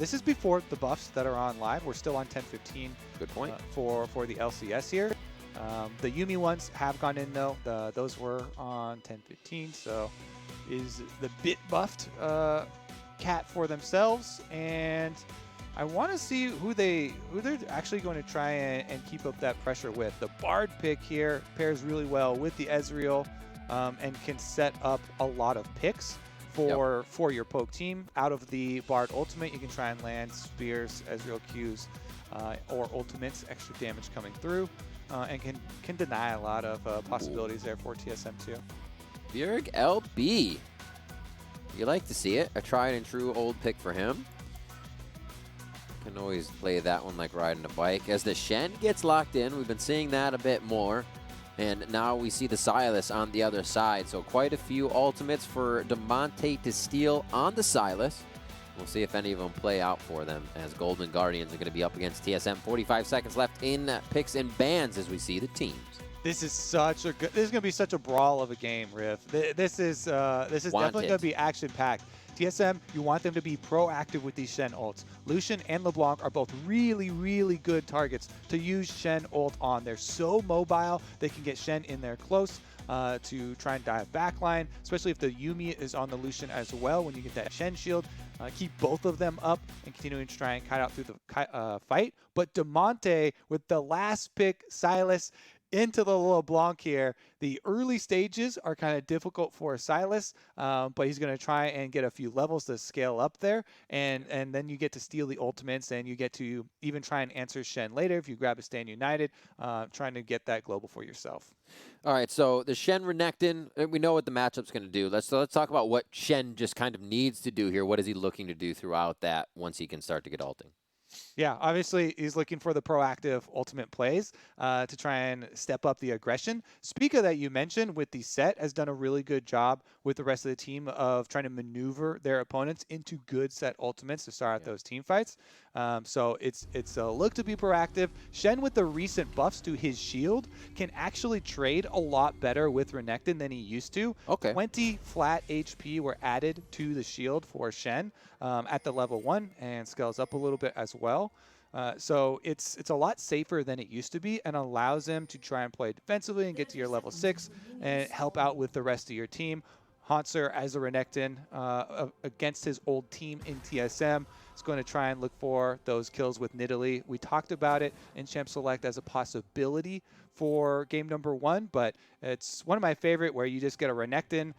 This is before the buffs that are on live. We're still on 10:15. Good point. For the LCS here. The Yumi ones have gone in though. Those were on 10:15. So is the bit buffed cat for themselves, and I want to see who they're actually going to try and keep up that pressure with. The Bard pick here pairs really well with the Ezreal and can set up a lot of picks for your poke team. Out of the Bard ultimate, you can try and land spears, Ezreal Qs, or ultimates, extra damage coming through, and can deny a lot of possibilities there for TSM too. Bjerg LB. You like to see it. A tried and true old pick for him. Can always play that one like riding a bike. As the Shen gets locked in, we've been seeing that a bit more. And now we see the Sylas on the other side. So quite a few ultimates for Demonte to steal on the Sylas. We'll see if any of them play out for them, as Golden Guardians are going to be up against TSM. 45 seconds left in picks and bans as we see the teams. This is such a good. This is going to be such a brawl of a game, Riff. This is definitely going to be action-packed. TSM, you want them to be proactive with these Shen ults. Lucian and LeBlanc are both really, really good targets to use Shen ult on. They're so mobile, they can get Shen in there close to try and dive backline, especially if the Yumi is on the Lucian as well. When you get that Shen shield, keep both of them up and continuing to try and kite out through the fight. But Demonte with the last pick, Sylas, into the LeBlanc here. The early stages are kind of difficult for Sylas, but he's going to try and get a few levels to scale up there, and then you get to steal the ultimates, and you get to even try and answer Shen later if you grab a Stand United, trying to get that global for yourself. All right, so the Shen Renekton, we know what the matchup's going to do. Let's talk about what Shen just kind of needs to do here. What is he looking to do throughout that once he can start to get ulting? Yeah, obviously he's looking for the proactive ultimate plays to try and step up the aggression. Spica that you mentioned with the set has done a really good job with the rest of the team of trying to maneuver their opponents into good set ultimates to start out those team fights. So it's a look to be proactive. Shen with the recent buffs to his shield can actually trade a lot better with Renekton than he used to. Okay. 20 flat HP were added to the shield for Shen at the level 1 and scales up a little bit as well. So it's a lot safer than it used to be and allows him to try and play defensively and get to your level 6 and help out with the rest of your team. Hauntzer as a Renekton against his old team in TSM is going to try and look for those kills with Nidalee. We talked about it in Champ Select as a possibility for game number 1, but it's one of my favorite where you just get a Renekton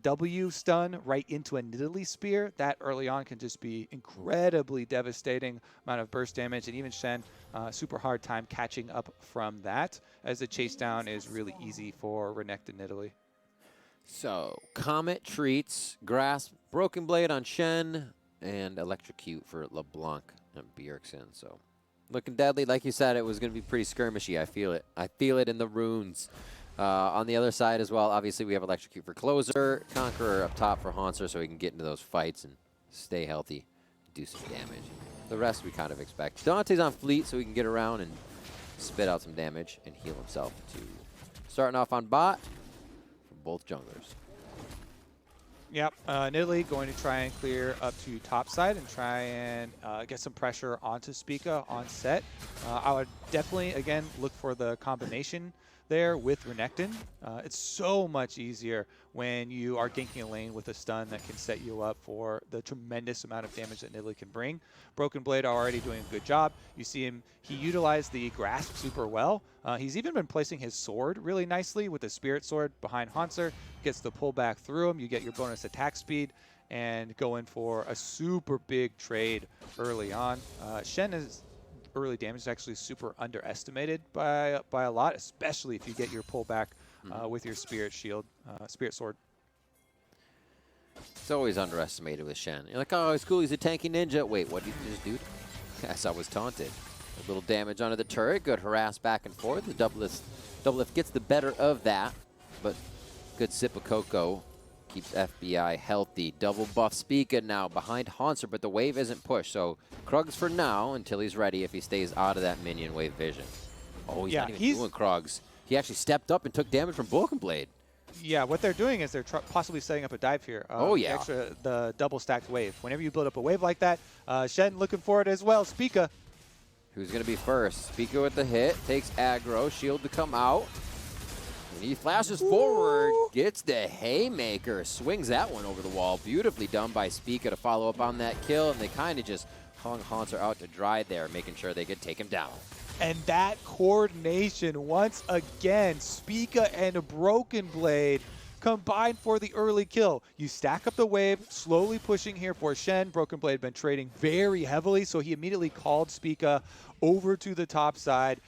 W stun right into a Nidalee spear. That early on can just be incredibly devastating amount of burst damage, and even Shen, super hard time catching up from that, as the chase down is really easy for Renekton Nidalee. So, Comet treats, Grasp, Broken Blade on Shen, and Electrocute for LeBlanc and Bjergsen. So, looking deadly. Like you said, it was going to be pretty skirmishy. I feel it. I feel it in the runes. On the other side as well, obviously we have Electrocute for Closer, Conqueror up top for Hauntzer so he can get into those fights and stay healthy, do some damage. The rest we kind of expect. Dante's on Fleet so he can get around and spit out some damage and heal himself too. Starting off on bot for both junglers. Yep, Nidalee going to try and clear up to top side and try and get some pressure onto Spica on set. I would definitely, again, look for the combination there with Renekton. It's so much easier when you are ganking a lane with a stun that can set you up for the tremendous amount of damage that Nidalee can bring. Broken Blade already doing a good job. You see him, he utilized the grasp super well. He's even been placing his sword really nicely with the Spirit Sword behind Hauntzer. Gets the pullback through him. You get your bonus attack speed and go in for a super big trade early on. Shen is early damage is actually super underestimated by a lot, especially if you get your pullback with your Spirit Shield, Spirit Sword. It's always underestimated with Shen. You're like, oh, it's cool, he's a tanky ninja. Wait, what did you just do? Yes, I was taunted. A little damage onto the turret, good harass back and forth. The double lift gets the better of that, but good sip of cocoa keeps FBI healthy. Double buff Spica now behind Hauntzer, but the wave isn't pushed. So Krugs for now until he's ready if he stays out of that minion wave vision. Oh, he's not even doing Krugs. He actually stepped up and took damage from Broken Blade. Yeah, what they're doing is they're possibly setting up a dive here. Oh, yeah. The double stacked wave. Whenever you build up a wave like that, Shen looking for it as well. Spica. Who's going to be first? Spica with the hit, takes aggro, shield to come out. And he flashes forward, gets the haymaker, swings that one over the wall. Beautifully done by Spica to follow up on that kill, and they kind of just hung Haunter out to dry there, making sure they could take him down. And that coordination, once again, Spica and Broken Blade combined for the early kill. You stack up the wave, slowly pushing here for Shen. Broken Blade had been trading very heavily, so he immediately called Spica over to the top side.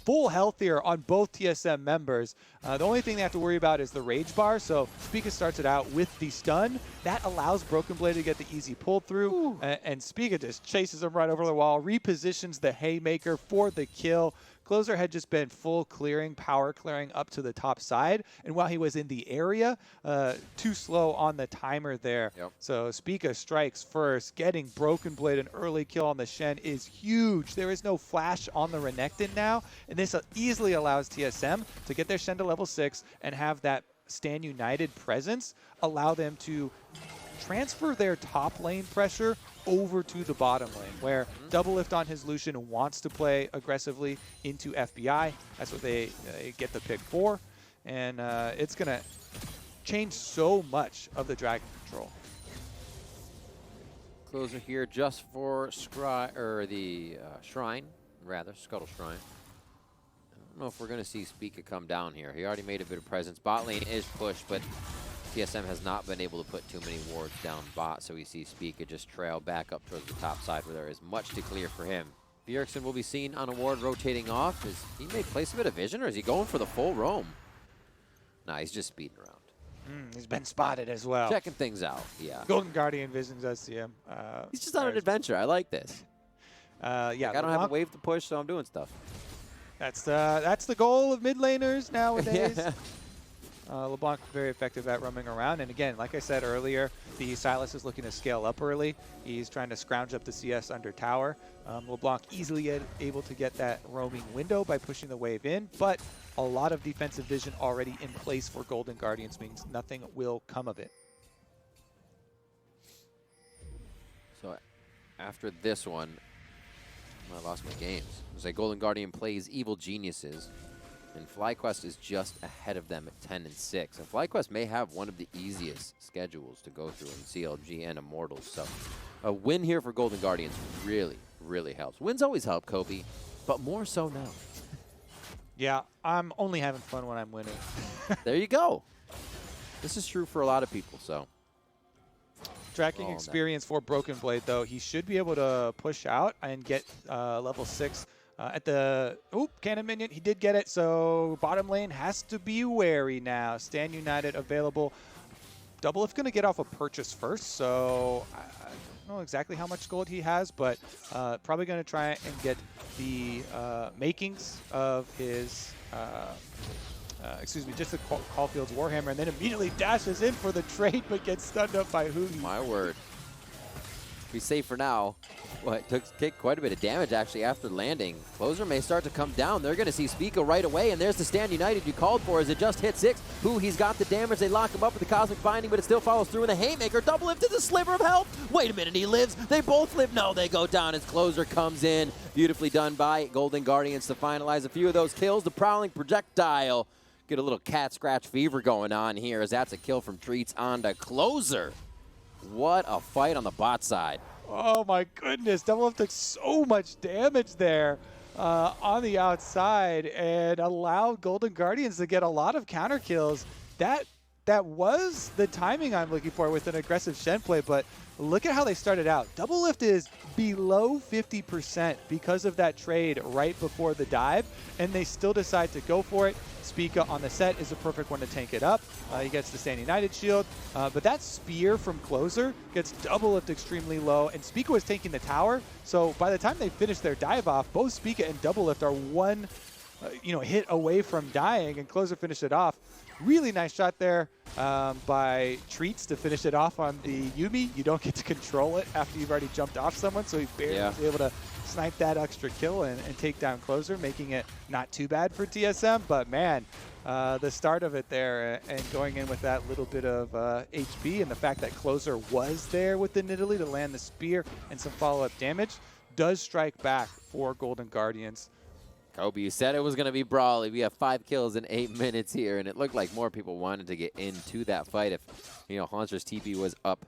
Full health here on both TSM members. The only thing they have to worry about is the rage bar. So Spica starts it out with the stun. That allows Broken Blade to get the easy pull through. And Spica just chases him right over the wall, repositions the haymaker for the kill. Closer had just been full clearing, power clearing up to the top side. And while he was in the area, too slow on the timer there. Yep. So Spica strikes first. Getting Broken Blade an early kill on the Shen is huge. There is no flash on the Renekton now. And this easily allows TSM to get their Shen to level 6 and have that Stand United presence allow them to transfer their top lane pressure over to the bottom lane, where Double Lift on his Lucian wants to play aggressively into FBI. That's what they get the pick for. And it's going to change so much of the Dragon control. Closer here just for Shrine, rather, Scuttle Shrine. I don't know if we're going to see Spica come down here. He already made a bit of presence. Bot lane is pushed, but TSM has not been able to put too many wards down bot, so we see Spica just trail back up towards the top side where there is much to clear for him. Bjergsen will be seen on a ward rotating off. Is he may place a bit of vision, or is he going for the full roam? Nah, he's just speeding around. He's been spotted as well. Checking things out, yeah. Golden Guardian visions us see him. He's just on an adventure. I like this. Yeah, like, I don't have a wave to push, so I'm doing stuff. That's the goal of mid laners nowadays. LeBlanc very effective at roaming around. And again, like I said earlier, the Sylas is looking to scale up early. He's trying to scrounge up the CS under tower. LeBlanc easily able to get that roaming window by pushing the wave in, but a lot of defensive vision already in place for Golden Guardians means nothing will come of it. So after this one, I lost my games. It was like Golden Guardian plays Evil Geniuses, and FlyQuest is just ahead of them at 10 and 6. And FlyQuest may have one of the easiest schedules to go through in CLG and Immortals. So a win here for Golden Guardians really, really helps. Wins always help, Kobe, but more so now. Yeah, I'm only having fun when I'm winning. There you go. This is true for a lot of people, so. Tracking experience for Broken Blade, though. He should be able to push out and get level 6 at the... Oop, Cannon Minion. He did get it, so bottom lane has to be wary now. Stand United available. Double Lift going to get off a purchase first, so I don't know exactly how much gold he has, but probably going to try and get the makings of his... excuse me, just the Caulfield's Warhammer, and then immediately dashes in for the trade, but gets stunned up by Hoogie. My word. Be safe for now. Well, it took quite a bit of damage, actually, after landing. Closer may start to come down. They're going to see Spica right away, and there's the Stand United you called for as it just hit 6. He's got the damage. They lock him up with the Cosmic Binding, but it still follows through in the Haymaker. Double Lift is a sliver of health. Wait a minute, he lives. They both live. No, they go down as Closer comes in. Beautifully done by Golden Guardians to finalize a few of those kills. The Prowling Projectile. Get a little cat scratch fever going on here as that's a kill from Treats on the Closer. What a fight on the bot side. Oh my goodness, Double Lift took so much damage there on the outside and allowed Golden Guardians to get a lot of counter kills. That was the timing I'm looking for with an aggressive Shen play, but look at how they started out. Double Lift is below 50% because of that trade right before the dive, and they still decide to go for it. Spica on the set is a perfect one to tank it up. He gets the Stand United shield, but that spear from Closer gets Double Lift extremely low, and Spica was taking the tower, so by the time they finish their dive off, both Spica and Double Lift are one hit away from dying, and Closer finished it off. Really nice shot there by Treats to finish it off on the Yuumi. You don't get to control it after you've already jumped off someone, so he barely was able to snipe that extra kill and take down Closer, making it not too bad for TSM. But man, the start of it there and going in with that little bit of HP and the fact that Closer was there with the Nidalee to land the spear and some follow-up damage does strike back for Golden Guardians. Kobe, you said it was going to be brawly. We have 5 kills in 8 minutes here, and it looked like more people wanted to get into that fight if, you know, Haunter's TP was up.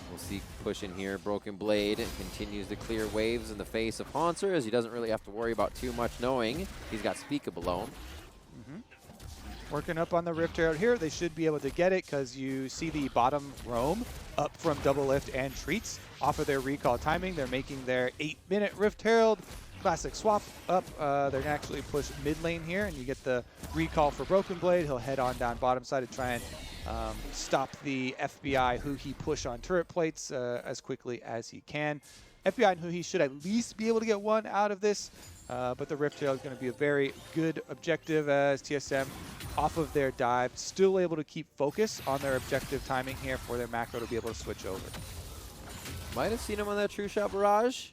We'll see push in here. Broken Blade continues to clear waves in the face of Haunter, as he doesn't really have to worry about too much, knowing he's got Speak alone. Working up on the Rift Herald here. They should be able to get it because you see the bottom roam up from Double Lift and Treats off of their recall timing. They're making their 8-minute Rift Herald. Classic swap up. They're going to actually push mid lane here, and you get the recall for Broken Blade. He'll head on down bottom side to try and stop the FBI who he push on turret plates as quickly as he can. FBI and who he should at least be able to get one out of this, but the Rift Herald is going to be a very good objective as TSM off of their dive, still able to keep focus on their objective timing here for their macro to be able to switch over. Might have seen him on that True Shot Barrage.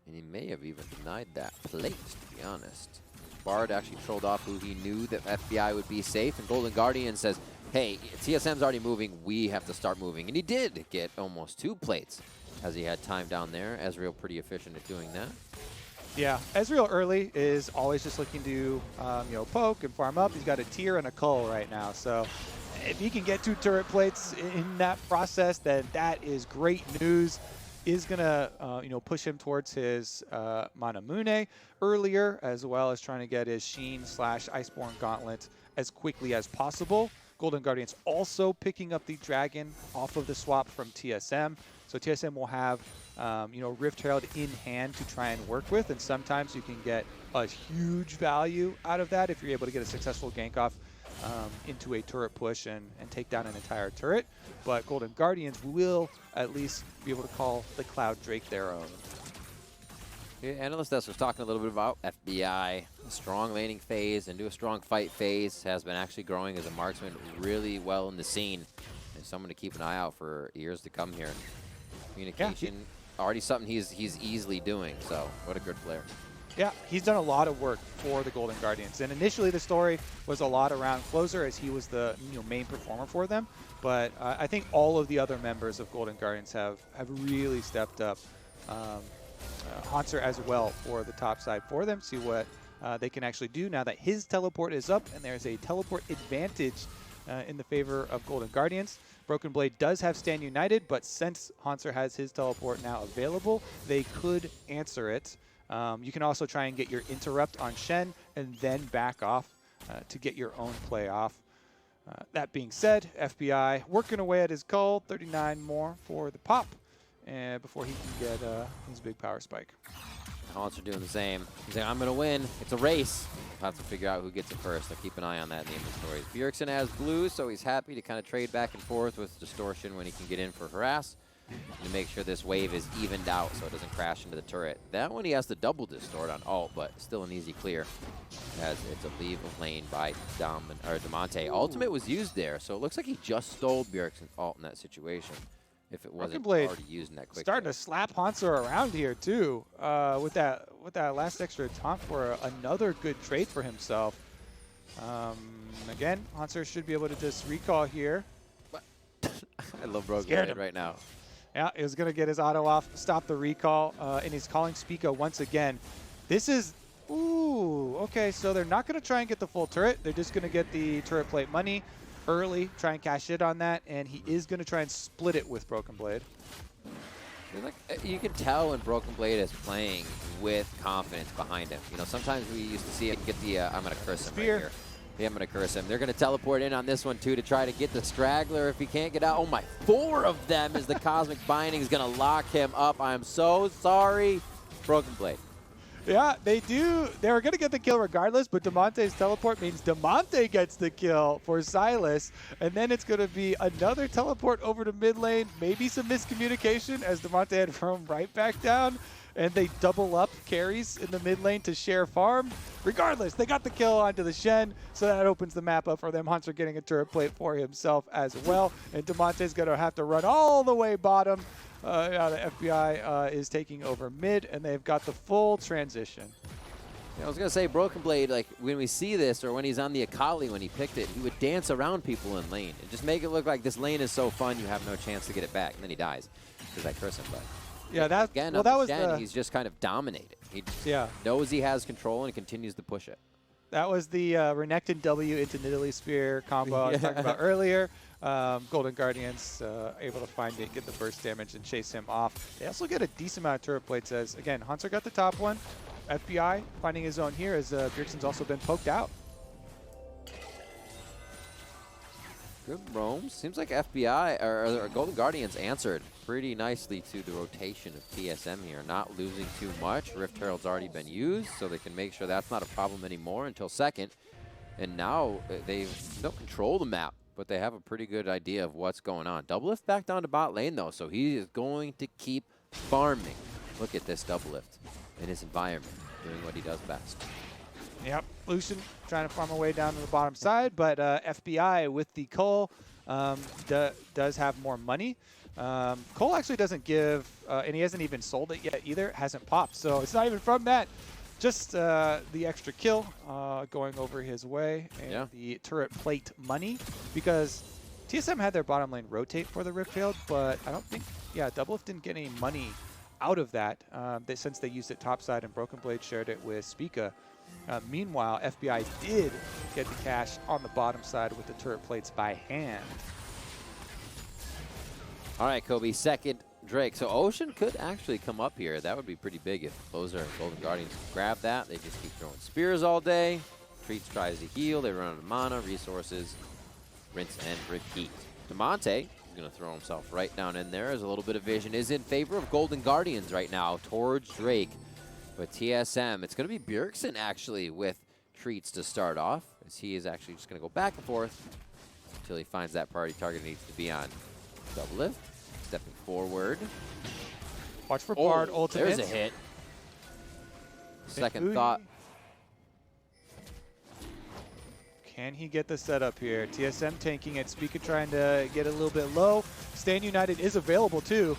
And he may have even denied that place, to be honest. Bard actually trolled off who he knew that FBI would be safe, and Golden Guardian says, hey, TSM's already moving, we have to start moving. And he did get almost 2 plates as he had time down there. Ezreal pretty efficient at doing that. Yeah, Ezreal early is always just looking to you know, poke and farm up. He's got a tier and a cull right now, so if he can get 2 turret plates in that process, then that is great news. Is going to you know, push him towards his Manamune earlier, as well as trying to get his Sheen/Iceborne Gauntlet as quickly as possible. Golden Guardians also picking up the Dragon off of the swap from TSM. So TSM will have you know, Rift Herald in hand to try and work with, and sometimes you can get a huge value out of that if you're able to get a successful gank off into a turret push and take down an entire turret. But Golden Guardians will at least be able to call the Cloud Drake their own. Yeah, Analyst Desk was talking a little bit about FBI. A strong laning phase into a strong fight phase has been actually growing as a marksman really well in the scene. And someone to keep an eye out for years to come here. Communication, already something he's easily doing, so what a good player. Yeah, he's done a lot of work for the Golden Guardians. And initially the story was a lot around Closer as he was the main performer for them. But I think all of the other members of Golden Guardians have really stepped up. Haunter as well for the top side for them. See what they can actually do now that his teleport is up and there's a teleport advantage in the favor of Golden Guardians. Broken Blade does have Stand United, but since Haunter has his teleport now available, they could answer it. You can also try and get your interrupt on Shen and then back off to get your own play off. That being said, FBI working away at his cull, 39 more for the pop before he can get his big power spike. Haunter doing the same. He's like, I'm going to win. It's a race. We'll have to figure out who gets it first. I'll keep an eye on that in the inventory. Bjergsen has blue, so he's happy to kind of trade back and forth with Distortion when he can get in for Harass. To make sure this wave is evened out so it doesn't crash into the turret. That one he has to double distort on ult, but still an easy clear as it's a leave of lane by Damonte. Ultimate was used there, so it looks like he just stole Bjergsen's ult in that situation. If it wasn't already used in that quick. Starting to slap Haunter around here too, with that last extra taunt for another good trade for himself. Again, Haunter should be able to just recall here. I love Broken Blade right now. Yeah, he was going to get his auto off, stop the recall, and he's calling Spica once again. This is, ooh, okay, so they're not going to try and get the full turret. They're just going to get the turret plate money early, try and cash in on that, and he is going to try and split it with Broken Blade. Like, you can tell when Broken Blade is playing with confidence behind him. You know, sometimes we used to see him get the, I'm going to curse him right here. Yeah, I'm going to curse him. They're going to teleport in on this one, too, to try to get the straggler if he can't get out. Oh, my, 4 of them as the Cosmic Binding is going to lock him up. I am so sorry, Broken Blade. Yeah, they do. They were going to get the kill regardless, but Damonte's teleport means Damonte gets the kill for Silas. And then it's going to be another teleport over to mid lane, maybe some miscommunication as Damonte had roamed right back down. and they double up carries in the mid lane to share farm. Regardless, they got the kill onto the Shen, so that opens the map up for them. Hunter getting a turret plate for himself as well, and Damonte's going to have to run all the way bottom. The FBI is taking over mid, and they've got the full transition. Yeah, I was going to say, Broken Blade, like, when we see this, or when he's on the Akali when he picked it, he would dance around people in lane and just make it look like this lane is so fun you have no chance to get it back, and then he dies because I curse him. But yeah, that, again, well, that was the, he's just kind of dominated. He yeah. knows he has control and continues to push it. That was the Renekton W into Nidalee Spear combo I was talking about earlier. Golden Guardians able to find it, get the burst damage, and chase him off. They also get a decent amount of turret plates as, again, Hunter got the top one. FBI finding his own here as Bjergsen's also been poked out. Good roam. Seems like FBI or Golden Guardians answered pretty nicely to the rotation of TSM here, not losing too much. Rift Herald's already been used, so they can make sure that's not a problem anymore until second. And now they don't control the map, but they have a pretty good idea of what's going on. Doublelift back down to bot lane, though, so he is going to keep farming. Look at this Doublelift in his environment, doing what he does best. Yep, Lucian trying to farm away down to the bottom side, but FBI with the Cole does have more money. Cole actually doesn't give, and he hasn't even sold it yet either. It hasn't popped, so it's not even from that. Just the extra kill going over his way, and the turret plate money, because TSM had their bottom lane rotate for the Rift Herald, but I don't think, Doublelift didn't get any money out of that since they used it topside and Broken Blade shared it with Spica. Meanwhile, FBI did get the cash on the bottom side with the turret plates by hand. All right, Kobe, second Drake. So Ocean could actually come up here. That would be pretty big if those are Golden Guardians grab that. They just keep throwing spears all day. Treats tries to heal. They run out of mana, resources, rinse and repeat. Damonte is going to throw himself right down in there as a little bit of vision is in favor of Golden Guardians right now towards Drake. But TSM, it's going to be Bjergsen actually with Treats to start off, as he is actually just going to go back and forth until he finds that priority target needs to be on. Doublelift, stepping forward. Watch for Bard ultimate. There's a hit. Second thought. Can he get the setup here? TSM tanking it. Spica trying to get a little bit low. Stand United is available too.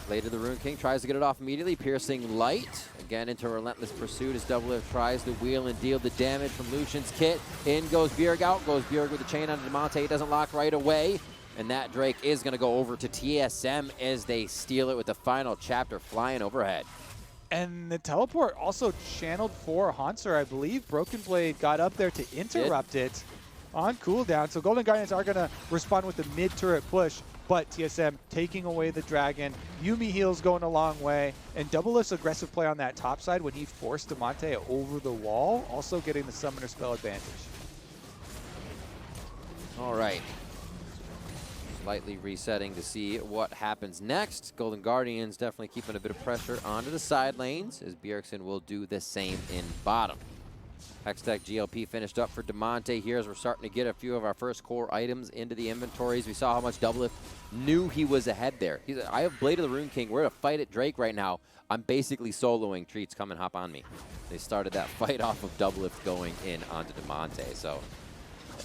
Later, the Rune King tries to get it off immediately. Piercing Light. Again, into relentless pursuit as Doublelift tries to wheel and deal the damage from Lucian's kit. In goes Bjerg, out goes Bjerg with the chain on Damonte. It doesn't lock right away. And that Drake is going to go over to TSM as they steal it with the final chapter flying overhead. And the teleport also channeled for Hanser, I believe. Broken Blade got up there to interrupt it on cooldown. So Golden Guardians are going to respond with the mid-turret push. But TSM taking away the dragon. Yuumi heals going a long way. And Doublelift's aggressive play on that top side when he forced Damonte over the wall, also getting the summoner spell advantage. All right. Slightly resetting to see what happens next. Golden Guardians definitely keeping a bit of pressure onto the side lanes as Bjergsen will do the same in bottom. Hextech GLP finished up for Damonte here as we're starting to get a few of our first core items into the inventories. We saw how much Doublelift knew he was ahead there. He's like, I have Blade of the Rune King. We're going to fight at Drake right now. I'm basically soloing Treats. Come and hop on me. They started that fight off of Doublelift going in onto Damonte. So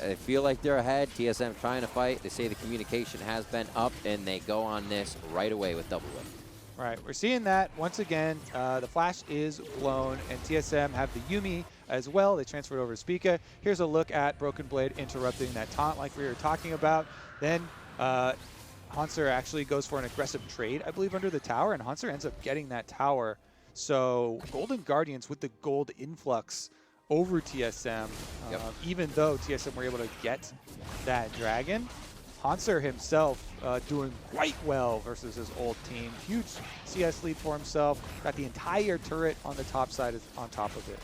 I feel like they're ahead. TSM trying to fight. They say the communication has been up, and they go on this right away with Doublelift. Right, we're seeing that once again. The flash is blown, and TSM have the Yuumi as well. They transferred over to Spica. Here's a look at Broken Blade interrupting that taunt like we were talking about. Then Hanser actually goes for an aggressive trade, I believe, under the tower, and Hanser ends up getting that tower. So Golden Guardians with the gold influx over TSM, even though TSM were able to get that dragon. Hanser himself doing quite well versus his old team. Huge CS lead for himself. Got the entire turret on the top side on top of it.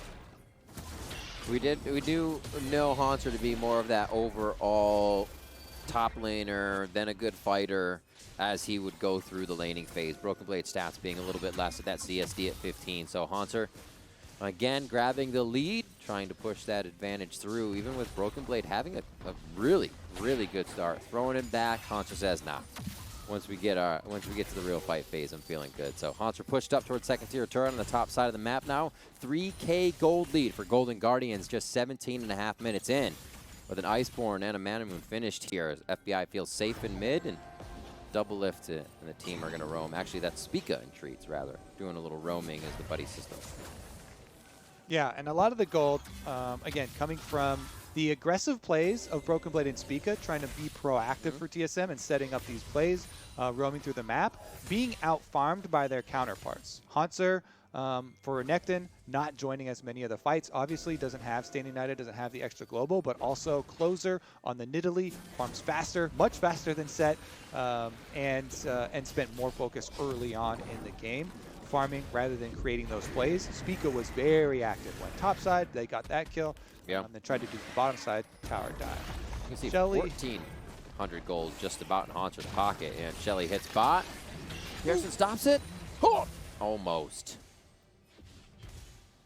We do know Hanser to be more of that overall top laner, then a good fighter as he would go through the laning phase. Broken Blade stats being a little bit less at that CSD at 15. So Hanser, again, grabbing the lead, trying to push that advantage through, even with Broken Blade having a really, really good start. Throwing him back, Hanser says, nah, once we get to the real fight phase, I'm feeling good. So Haunter pushed up towards second tier turret on the top side of the map now. 3K gold lead for Golden Guardians just 17.5 minutes in. With an Iceborne and a Manamoon finished here, FBI feels safe in mid, and Double Lift and the team are going to roam. Actually, that's Spica and Treats, rather, doing a little roaming as the buddy system. Yeah, and a lot of the gold, again, coming from the aggressive plays of Broken Blade and Spica, trying to be proactive for TSM and setting up these plays, roaming through the map, being out-farmed by their counterparts. Haunter, for Nectin, not joining as many of the fights. Obviously, doesn't have Standing United, doesn't have the extra global, but also Closer on the Nidalee, farms faster, much faster than Set, and spent more focus early on in the game, farming rather than creating those plays. Spica was very active. Went top side, they got that kill. Yeah. Then tried to do the bottom side, tower dive. You can see Shelly, 1,400 gold just about in Haunter's pocket, and Shelly hits bot. Pearson stops it. Oh, almost.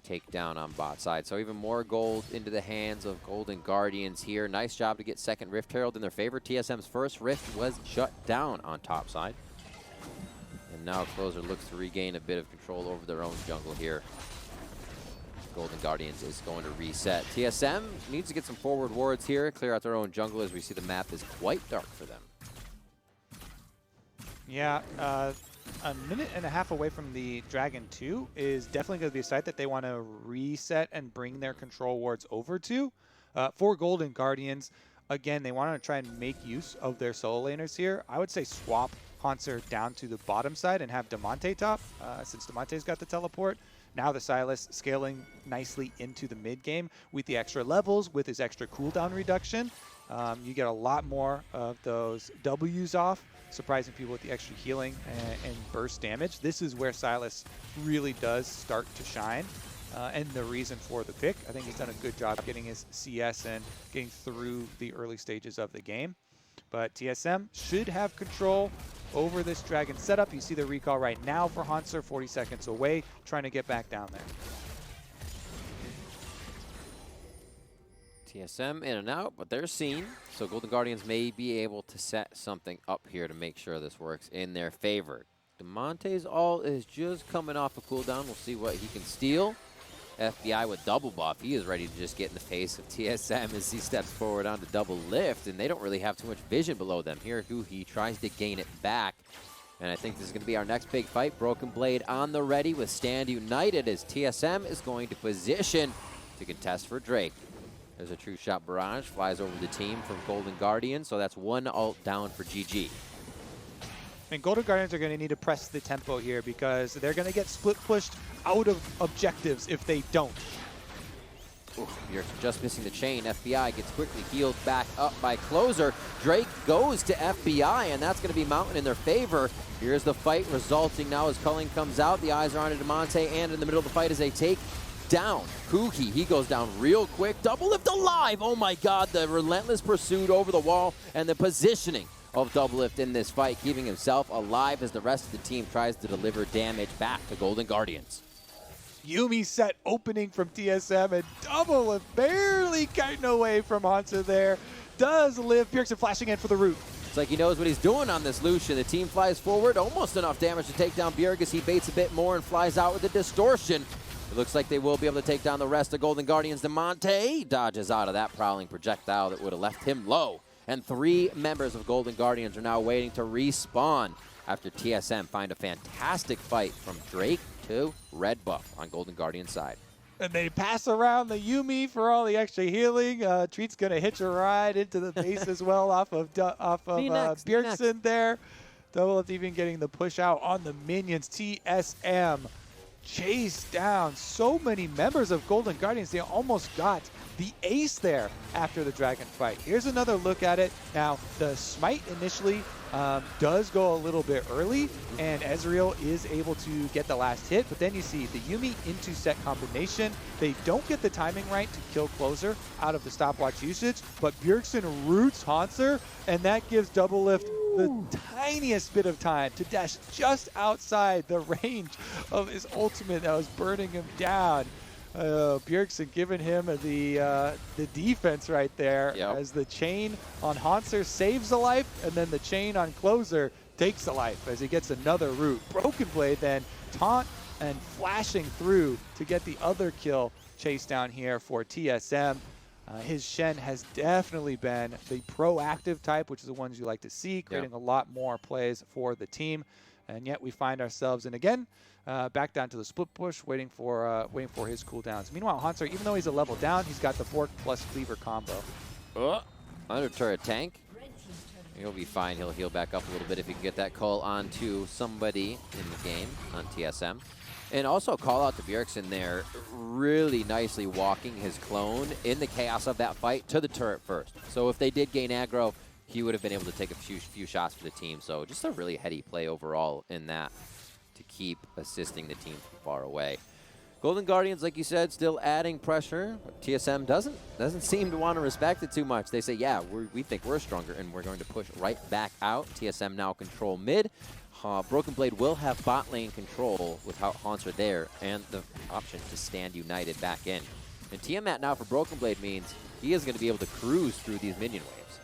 Takedown on bot side. So even more gold into the hands of Golden Guardians here. Nice job to get second Rift Herald in their favor. TSM's first Rift was shut down on top side. And now Closer looks to regain a bit of control over their own jungle here. Golden Guardians is going to reset. TSM needs to get some forward wards here, clear out their own jungle as we see the map is quite dark for them. Yeah, a minute and a half away from the Dragon 2 is definitely going to be a site that they want to reset and bring their control wards over to. For Golden Guardians, again, they want to try and make use of their solo laners here. I would say swap Haunter down to the bottom side and have Damonte top, since Damonte's got the teleport. Now the Sylas scaling nicely into the mid game with the extra levels, with his extra cooldown reduction. You get a lot more of those W's off, surprising people with the extra healing and burst damage. This is where Sylas really does start to shine, and the reason for the pick. I think he's done a good job getting his CS and getting through the early stages of the game. But TSM should have control over this Dragon setup. You see the recall right now for Haunter, 40 seconds away, trying to get back down there. TSM in and out, but they're seen. So Golden Guardians may be able to set something up here to make sure this works in their favor. Damonte's ult is just coming off a cooldown. We'll see what he can steal. FBI with double buff. He is ready to just get in the face of TSM as he steps forward onto double lift, and they don't really have too much vision below them. Here, he tries to gain it back, and I think this is going to be our next big fight. Broken Blade on the ready with Stand United as TSM is going to position to contest for Drake. There's a true shot barrage, flies over the team from Golden Guardian, so that's one ult down for GG. And Golden Guardians are going to need to press the tempo here because they're going to get split pushed out of objectives if they don't. You're just missing the chain. FBI gets quickly healed back up by Closer. Drake goes to FBI, and that's going to be Mountain in their favor. Here's the fight resulting now as Culling comes out. The eyes are on Damonte, and in the middle of the fight is a take down. Kuki, he goes down real quick. Double lift alive. Oh my God, the relentless pursuit over the wall and the positioning of Double Lift in this fight, keeping himself alive as the rest of the team tries to deliver damage back to Golden Guardians. Yuumi set opening from TSM, and Double Lift barely getting away from Haunter there. Does live. Pearson flashing in for the root. It's like he knows what he's doing on this Lucian. The team flies forward, almost enough damage to take down Bjerg as he baits a bit more and flies out with a distortion. It looks like they will be able to take down the rest of Golden Guardians. Damonte dodges out of that prowling projectile that would have left him low. And 3 members of Golden Guardians are now waiting to respawn after TSM find a fantastic fight from Drake to Red Buff on Golden Guardian side. And they pass around the Yuumi for all the extra healing. Treat's going to hitch a ride into the base as well off of Bjergsen there. Double Lift even getting the push out on the minions. TSM chased down so many members of Golden Guardians. They almost got the ace there after the Dragon fight. Here's another look at it. Now, the smite initially does go a little bit early, and Ezreal is able to get the last hit, but then you see the Yuumi into set combination. They don't get the timing right to kill Closer out of the stopwatch usage, but Bjergsen roots Haunter, and that gives Double Lift the tiniest bit of time to dash just outside the range of his ultimate that was burning him down. Bjergsen giving him the defense right there, as the chain on Haunter saves a life, and then the chain on Closer takes the life as he gets another root. Broken Blade then taunt and flashing through to get the other kill chase down here for TSM. His Shen has definitely been the proactive type, which is the ones you like to see, creating a lot more plays for the team. And yet we find ourselves in, again, back down to the split push, waiting for his cooldowns. Meanwhile, Hansar, even though he's a level down, he's got the Bork plus Cleaver combo. Under turret tank. He'll be fine. He'll heal back up a little bit if he can get that call onto somebody in the game on TSM. And also call out to Bjergsen there, really nicely walking his clone in the chaos of that fight to the turret first. So if they did gain aggro, he would have been able to take a few shots for the team. So just a really heady play overall in that to keep assisting the team from far away. Golden Guardians, like you said, still adding pressure. TSM doesn't seem to want to respect it too much. They say, yeah, we think we're stronger, and we're going to push right back out. TSM now control mid. Broken Blade will have bot lane control without Hansar there, and the option to stand united back in. And Tiamat now for Broken Blade means he is going to be able to cruise through these minion waves.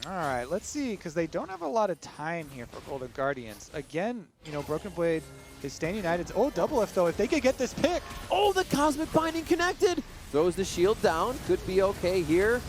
All right, let's see, because they don't have a lot of time here for Golden Guardians. Again, you know, Broken Blade is stand united. Oh, double F though, if they could get this pick. Oh, the Cosmic Binding connected. Throws the shield down. Could be okay here.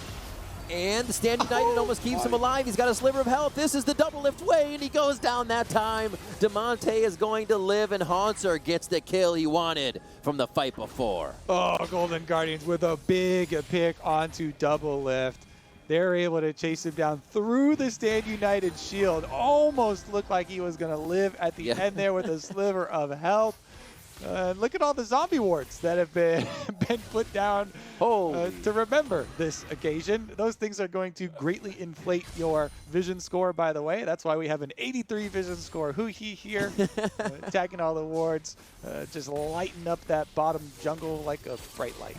And the stand united almost keeps him alive. He's got a sliver of health. This is the double lift way, and he goes down that time. Demonte is going to live, and Hansar gets the kill he wanted from the fight before. Oh, Golden Guardians with a big pick onto double lift. They're able to chase him down through the stand united shield. Almost looked like he was going to live at the end there with a sliver of health. Look at all the zombie wards that have been put down to remember this occasion. Those things are going to greatly inflate your vision score, by the way. That's why we have an 83 vision score. He here, attacking all the wards, just lighting up that bottom jungle like a bright light.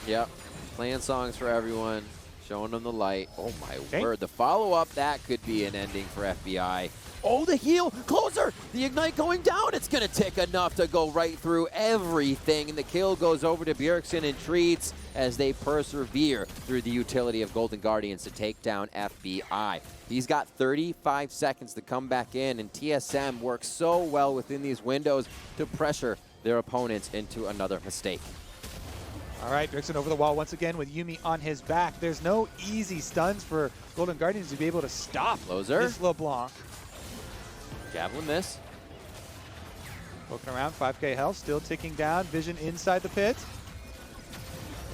Yep, playing songs for everyone, showing them the light. Oh my word, the follow-up, that could be an ending for FBI. Oh, the heal, closer, the ignite going down. It's gonna take enough to go right through everything, and the kill goes over to Bjergsen and Treats as they persevere through the utility of Golden Guardians to take down FBI. He's got 35 seconds to come back in, and TSM works so well within these windows to pressure their opponents into another mistake. All right, Bjergsen over the wall once again with Yuumi on his back. There's no easy stuns for Golden Guardians to be able to stop this LeBlanc. Javelin miss. Poking around, 5k health, still ticking down. Vision inside the pit.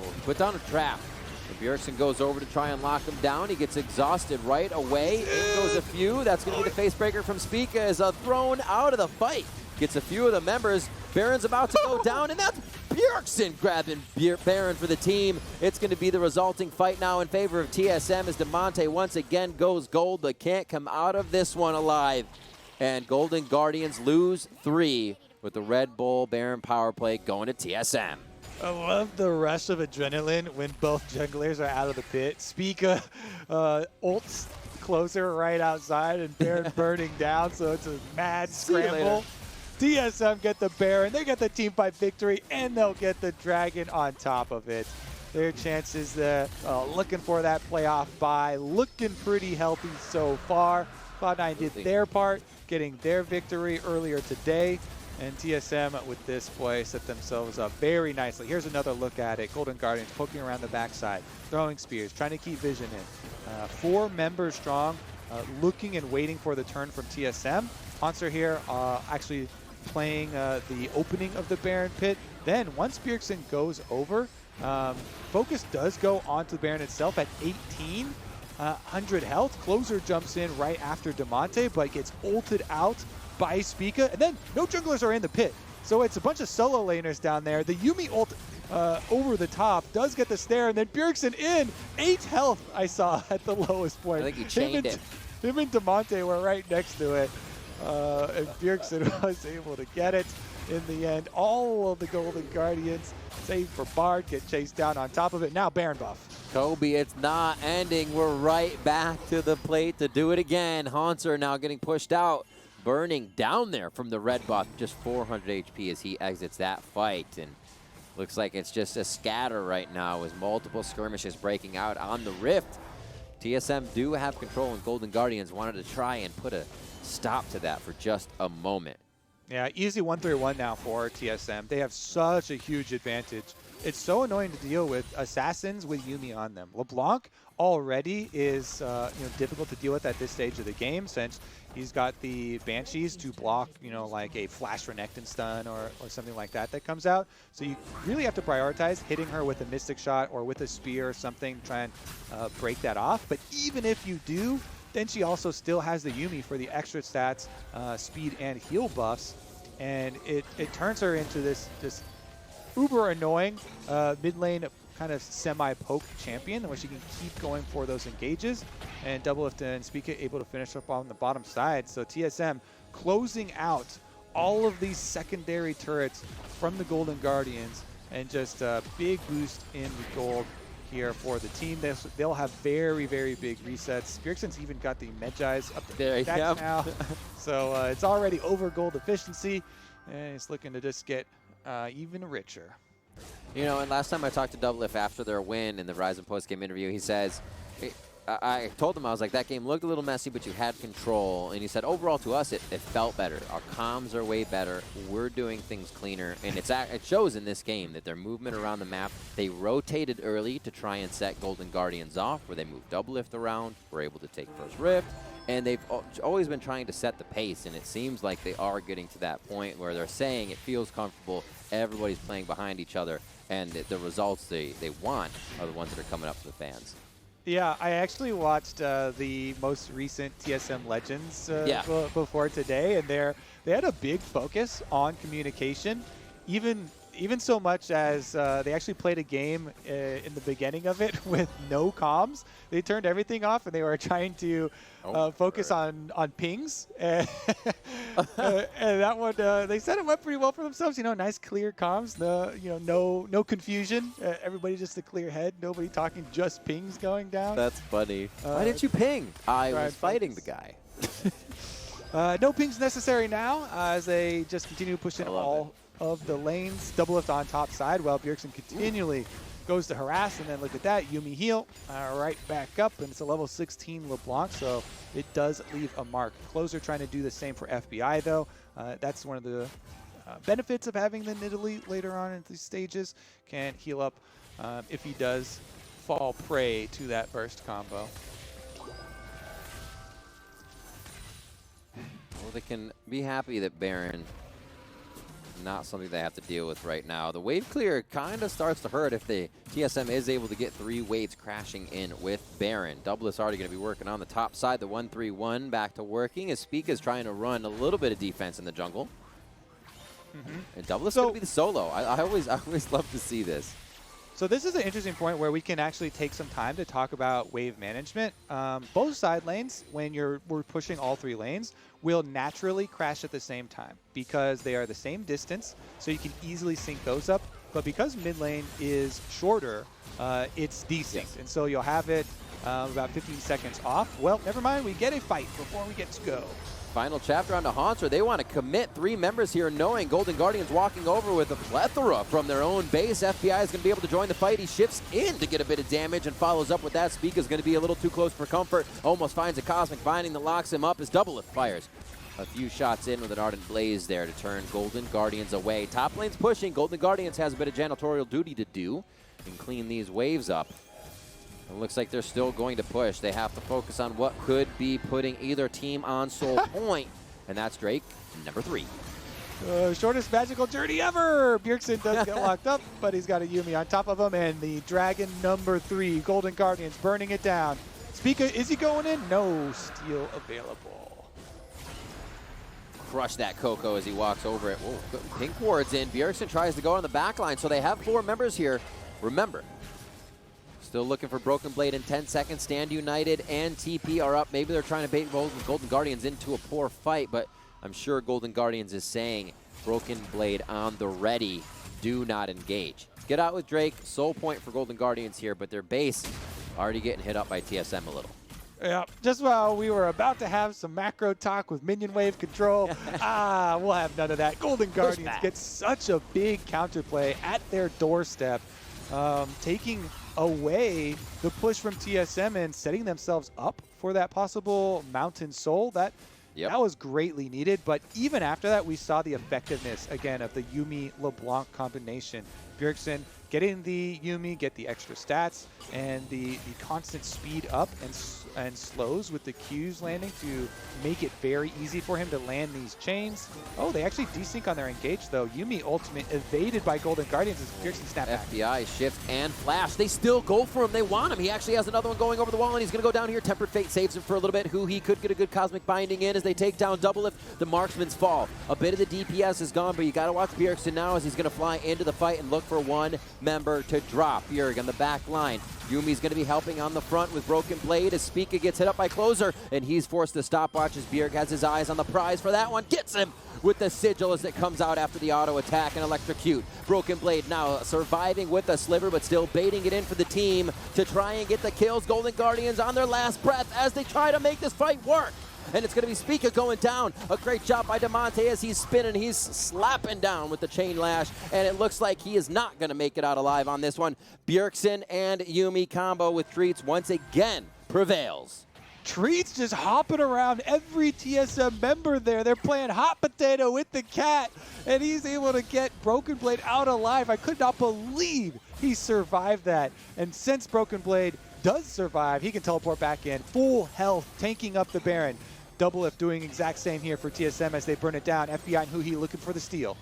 Oh, put down a trap. And Bjergsen goes over to try and lock him down. He gets exhausted right away. In goes a few. That's going to be the face breaker from Spica as thrown out of the fight. Gets a few of the members. Baron's about to go down, and that's Bjergsen grabbing Baron for the team. It's going to be the resulting fight now in favor of TSM as Demonte once again goes gold, but can't come out of this one alive. And Golden Guardians lose 3 with the Red Bull Baron power play going to TSM. I love the rush of adrenaline when both junglers are out of the pit. Spica ults closer right outside and Baron burning down, so it's a mad scramble. TSM get the Baron, they get the team fight victory, and they'll get the Dragon on top of it. Their chances looking for that playoff bye, looking pretty healthy so far. Cloud9 did their part, getting their victory earlier today, and TSM with this play set themselves up very nicely. Here's another look at it. Golden Guardians poking around the backside, throwing spears, trying to keep vision in. 4 members strong, looking and waiting for the turn from TSM. Hansar here actually playing the opening of the Baron pit. Then once Bjergsen goes over, focus does go onto the Baron itself at 18. 100 health. Closer jumps in right after Demonte, but gets ulted out by Spica. And then no junglers are in the pit. So it's a bunch of solo laners down there. The Yuumi ult over the top does get the snare, and then Bjergsen in. 8 health I saw at the lowest point. I think he chained him. Him and Demonte were right next to it. And Bjergsen was able to get it in the end. All of the Golden Guardians, save for Bard, get chased down on top of it. Now Baron buff. Kobe, it's not ending. We're right back to the plate to do it again. Hansar now getting pushed out, burning down there from the red buff. Just 400 HP as he exits that fight. And looks like it's just a scatter right now with multiple skirmishes breaking out on the Rift. TSM do have control, and Golden Guardians wanted to try and put a stop to that for just a moment. Yeah, easy 1-3-1 now for TSM. They have such a huge advantage. It's so annoying to deal with assassins with Yuumi on them. LeBlanc already is difficult to deal with at this stage of the game, since he's got the Banshees to block, like a Flash Renekton stun or something like that comes out. So you really have to prioritize hitting her with a Mystic Shot or with a Spear or something, try and break that off. But even if you do, then she also still has the Yuumi for the extra stats, speed and heal buffs, and it turns her into this uber annoying mid lane kind of semi-poke champion, where she can keep going for those engages, and Doublelift and Spica able to finish up on the bottom side. So TSM closing out all of these secondary turrets from the Golden Guardians, and just a big boost in the gold here for the team. They'll have very, very big resets. Bjergsen's even got the Medjai's up there now. So it's already over gold efficiency, and he's looking to just get even richer. And last time I talked to Doublelift after their win in the Verizon post-game interview, he says, I told him, I was like, that game looked a little messy, but you had control. And he said, overall to us, it felt better. Our comms are way better. We're doing things cleaner. And it shows in this game that their movement around the map, they rotated early to try and set Golden Guardians off, where they moved Doublelift around, were able to take first Rift. And they've always been trying to set the pace, and it seems like they are getting to that point where they're saying it feels comfortable, everybody's playing behind each other, and the results they want are the ones that are coming up to the fans. Yeah, I actually watched the most recent TSM Legends before today, and they had a big focus on communication, even so much as they actually played a game in the beginning of it with no comms. They turned everything off, and they were trying to focus on pings. And, and that one, they said it went pretty well for themselves. Nice clear comms. No confusion. Everybody just a clear head. Nobody talking. Just pings going down. That's funny. Why didn't you ping? I was fighting the guy. No pings necessary now, as they just continue pushing all of the lanes. Doublelift on top side, while Bjergsen continually goes to harass, and then look at that, Yuumi heal right back up, and it's a level 16 LeBlanc, so it does leave a mark. Closer trying to do the same for FBI, though. That's one of the benefits of having the Nidalee later on in these stages. Can heal up if he does fall prey to that burst combo. Well, they can be happy that Baron not something they have to deal with right now. The wave clear kind of starts to hurt if the TSM is able to get 3 waves crashing in with Baron. Doublelift's already going to be working on the top side. The 1-3-1 back to working as Spica's trying to run a little bit of defense in the jungle. And Doublelift's going to be the solo. I always love to see this. So this is an interesting point where we can actually take some time to talk about wave management. Both side lanes, when we're pushing all 3 lanes, will naturally crash at the same time because they are the same distance, so you can easily sync those up. But because mid lane is shorter, it's desynced, yes. And so you'll have it about 15 seconds off. Well, never mind, we get a fight before we get to go. Final chapter on the Haunter. They want to commit 3 members here, knowing Golden Guardians walking over with a plethora from their own base. FBI is going to be able to join the fight. He shifts in to get a bit of damage and follows up with that. Spica is going to be a little too close for comfort. Almost finds a Cosmic Binding that locks him up as Doublelift fires a few shots in with an Ardent Blaze there to turn Golden Guardians away. Top lane's pushing. Golden Guardians has a bit of janitorial duty to do and clean these waves up. It looks like they're still going to push. They have to focus on what could be putting either team on soul point, and that's Drake, number 3. Shortest magical journey ever! Bjergsen does get locked up, but he's got a Yuumi on top of him, and the Dragon number 3, Golden Guardians burning it down. Spica, is he going in? No steal available. Crush that Coco as he walks over it. Whoa, Pink Ward's in. Bjergsen tries to go on the back line, so they have 4 members here. Remember, still looking for Broken Blade in 10 seconds. Stand United and TP are up. Maybe they're trying to bait Golden Guardians into a poor fight, but I'm sure Golden Guardians is saying, Broken Blade on the ready. Do not engage. Get out with Drake. Soul point for Golden Guardians here, but their base already getting hit up by TSM a little. Yeah, just while we were about to have some macro talk with minion wave control, we'll have none of that. Golden Guardians get such a big counterplay at their doorstep. taking away the push from TSM and setting themselves up for that possible Mountain Soul. That was greatly needed, but even after that, we saw the effectiveness, again, of the Yuumi-LeBlanc combination. Bjergsen getting the Yuumi, get the extra stats, and the constant speed up and slows with the Qs landing to make it very easy for him to land these chains. Oh, they actually desync on their engage, though. Yuumi ultimate evaded by Golden Guardians as Bjergsen snap back. FBI, shift, and flash. They still go for him. They want him. He actually has another one going over the wall, and he's going to go down here. Tempered Fate saves him for a little bit. He could get a good Cosmic Binding in as they take down Double if the marksman's fall. A bit of the DPS is gone, but you got to watch Bjergsen now as he's going to fly into the fight and look for one member to drop. Bjerg on the back line. Yuumi's going to be helping on the front with Broken Blade as Spica gets hit up by Closer, and he's forced to stopwatch as Bjerg has his eyes on the prize for that one. Gets him with the Sigil as it comes out after the auto attack and electrocute. Broken Blade now surviving with a sliver, but still baiting it in for the team to try and get the kills. Golden Guardians on their last breath as they try to make this fight work. And it's going to be Spica going down. A great job by Damonte as he's spinning. He's slapping down with the chain lash, and it looks like he is not going to make it out alive on this one. Bjergsen and Yuumi combo with Treats once again prevails. Treats just hopping around every TSM member there. They're playing hot potato with the cat, and he's able to get Broken Blade out alive. I could not believe he survived that. And since Broken Blade does survive, he can teleport back in. Full health, tanking up the Baron. Double If doing exact same here for TSM as they burn it down. FBI and Huhi looking for the steal.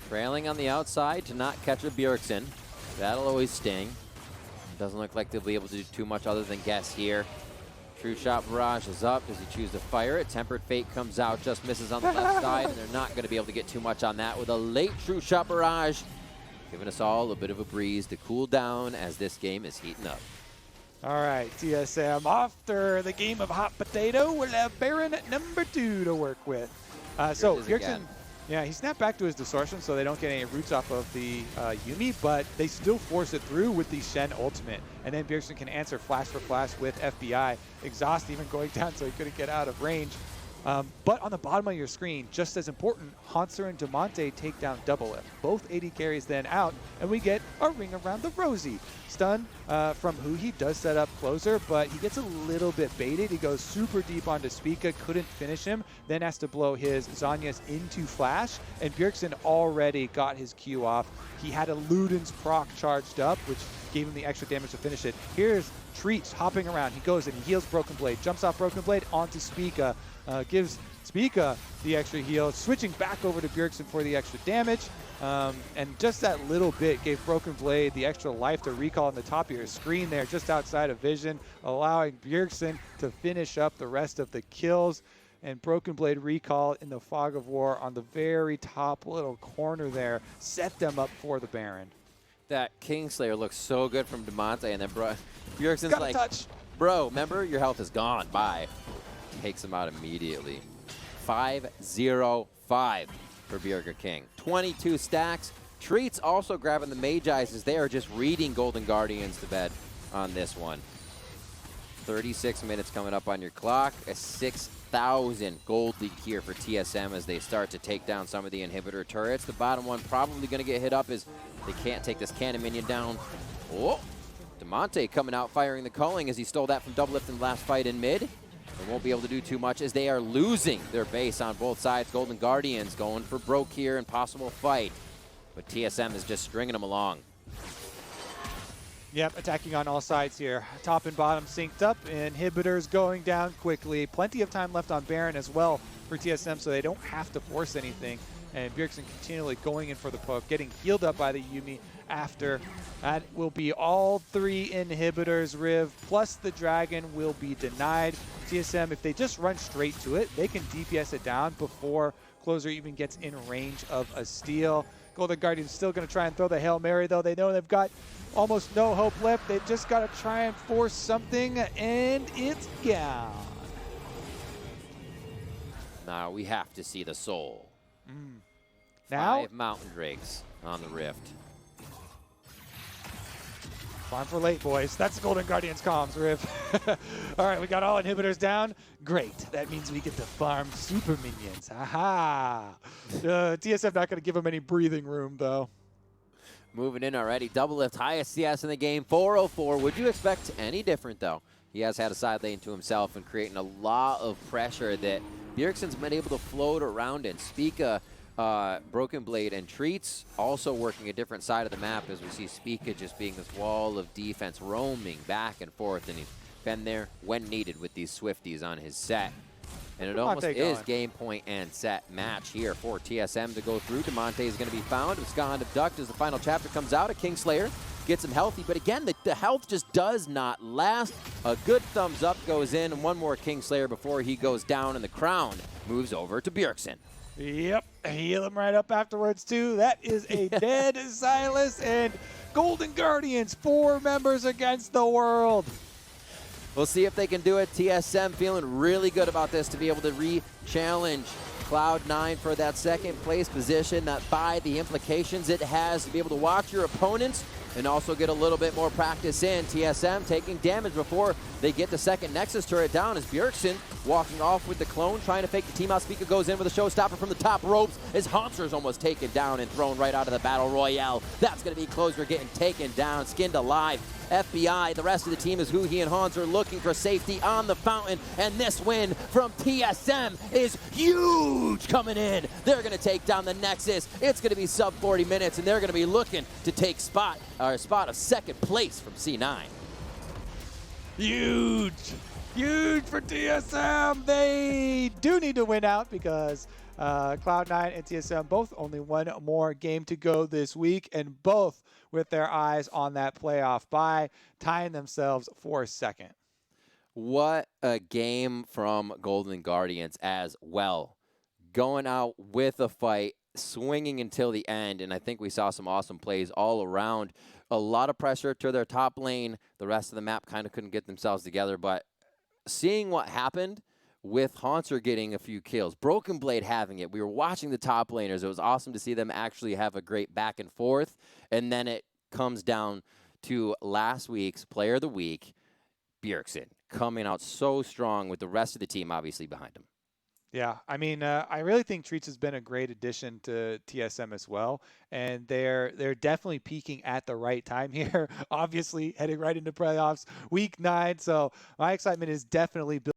Trailing on the outside to not catch a Bjergsen. That'll always sting. Doesn't look like they'll be able to do too much other than guess here. True Shot Barrage is up. Does he choose to fire it? Tempered Fate comes out, just misses on the left side, and they're not going to be able to get too much on that with a late True Shot Barrage, giving us all a bit of a breeze to cool down as this game is heating up. All right, TSM, after the game of hot potato, we'll have Baron at number 2 to work with. So Bjergsen, yeah, he snapped back to his distortion so they don't get any roots off of the Yuumi, but they still force it through with the Shen ultimate. And then Bjergsen can answer flash for flash with FBI. Exhaust even going down so he couldn't get out of range. But on the bottom of your screen, just as important, Hanser and Damonte take down Double If. Both AD carries then out, and we get a ring around the rosy. Stun from Huhi does set up Closer, but he gets a little bit baited. He goes super deep onto Spica, couldn't finish him, then has to blow his Zhonya's into Flash, and Bjergsen already got his Q off. He had a Luden's proc charged up, which gave him the extra damage to finish it. Here's Treats hopping around. He goes and he heals Broken Blade, jumps off Broken Blade onto Spica, gives Spica the extra heal, switching back over to Bjergsen for the extra damage. And just that little bit gave Broken Blade the extra life to recall on the top of your screen there, just outside of vision, allowing Bjergsen to finish up the rest of the kills. And Broken Blade recall in the Fog of War on the very top little corner there, set them up for the Baron. That Kingslayer looks so good from Damonte, and then Bjergsen's like, touch. Bro, remember, your health is gone, bye. Takes him out immediately. 5-0-5 for Burger King. 22 stacks. Treats also grabbing the Magi's as they are just reading Golden Guardians to bed on this one. 36 minutes coming up on your clock. A 6,000 gold lead here for TSM as they start to take down some of the inhibitor turrets. The bottom one probably going to get hit up as they can't take this cannon minion down. Oh, Damonte coming out firing the calling as he stole that from Double Lift in the last fight in mid. They won't be able to do too much as they are losing their base on both sides. Golden Guardians going for broke here and possible fight. But TSM is just stringing them along. Yep, attacking on all sides here. Top and bottom synced up. Inhibitors going down quickly. Plenty of time left on Baron as well for TSM, so they don't have to force anything. And Bjergsen continually going in for the poke, getting healed up by the Yuumi after. That will be all 3 inhibitors, Riv, plus the Dragon will be denied. TSM, if they just run straight to it, they can DPS it down before Closer even gets in range of a steal. Golden Guardian's still going to try and throw the Hail Mary, though. They know they've got almost no hope left. They've just got to try and force something, and it's gone. Now we have to see the soul. Now, 5 mountain drakes on the Rift. Farm for late, boys. That's Golden Guardians comms, Riv. All right, we got all inhibitors down. Great. That means we get to farm super minions. Aha! TSM not going to give them any breathing room, though. moving in already. Double lift, highest CS in the game, 404. Would you expect any different, though? He has had a side lane to himself and creating a lot of pressure that Bjergsen's been able to float around in. Spica, Broken Blade, and Treats also working a different side of the map as we see Spica just being this wall of defense, roaming back and forth, and he's been there when needed with these Swifties on his set. And it almost is game point and set match here for TSM to go through. Demonte is going to be found. Abscond abduct as the final chapter comes out. A Kingslayer gets him healthy, but again, the health just does not last. A good thumbs up goes in, and one more Kingslayer before he goes down, and the crown moves over to Bjergsen. Yep, heal him right up afterwards, too. That is a dead Silas, and Golden Guardians, 4 members against the world. We'll see if they can do it. TSM feeling really good about this to be able to re-challenge Cloud9 for that second place position, that by the implications it has to be able to watch your opponents and also get a little bit more practice in. TSM taking damage before they get the second Nexus turret down as Bjergsen walking off with the clone, trying to fake the team out. Spica goes in with a showstopper from the top ropes as Haunter's almost taken down and thrown right out of the Battle Royale. That's going to be Closer getting taken down, skinned alive. FBI, the rest of the team is Huhi and Haunter looking for safety on the fountain, and this win from TSM is huge coming in. They're going to take down the Nexus. It's going to be sub 40 minutes, and they're going to be looking to take a spot of second place from C9. Huge for TSM. They do need to win out because Cloud9 and TSM both only one more game to go this week, and both with their eyes on that playoff bye, tying themselves for second. What a game from Golden Guardians as well. Going out with a fight, swinging until the end, and I think we saw some awesome plays all around. A lot of pressure to their top lane. The rest of the map kind of couldn't get themselves together, but seeing what happened with Haunter getting a few kills, Broken Blade having it, we were watching the top laners. It was awesome to see them actually have a great back and forth, and then it comes down to last week's Player of the Week, Bjergsen, coming out so strong with the rest of the team obviously behind him. Yeah, I mean, I really think Treats has been a great addition to TSM as well, and they're definitely peaking at the right time here. Obviously, heading right into playoffs, week 9. So my excitement is definitely built.